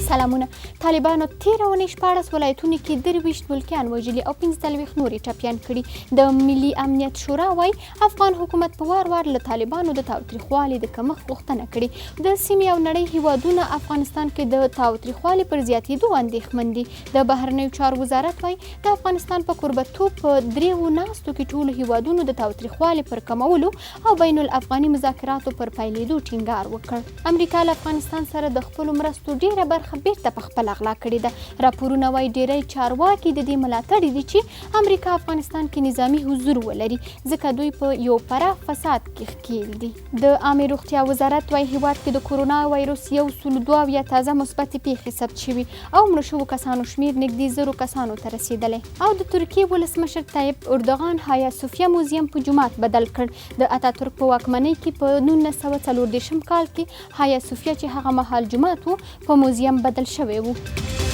سلامونه. طالبانو تېره اونۍ 14 ولایتونو کې 23 ملکیان وژلي او 45 نور یې ټپیان کړي. د ملي امنیت شورا وایي افغان حکومت په وار وار له طالبانو د تاوتریخوالي د کمښت غوښتنه کړې. د سیمې او نړۍ هیوادونه افغانستان کې د تاوتریخوالي پر زیاتېدو اندېښمن دي. د بهرنیو چارو وزارت وایي د افغانستان په کوربهتوب په دریو ناستو کې ټولو هیوادونو د تاوتریخوالي پر کمولو او بین الافغاني مذاکراتو پر پیلېدو ټینګار وکړ. امریکا له افغانستان سره د خپلو مرستو ډیره برخه بیرته په خپله غلا کړې ده. راپورونه وایي ډیری چارواکي د دې ملاتړي دي چې امریکا افغانستان کې نظامي حضور ولري ځکه دوی په یو پراخ فساد کې ښکیل دي. د عامې روغتیا وزارت وایي هیواد کې د کورونا وایرس 102 تازه مثبتې پیښې ثبت شوي او مړه شوو کسانو شمیر نږدې 1000 کسانو ته رسېدلی. او د ترکیې ولسمشر طیب اردوغان هایا صوفیه موزیم په جومات بدل کړ. د اتاتورک په واکمنۍ کې په 1940 کال کې هایا صوفیه چې هغه مهال جومات و په موزیم بدل شوی و.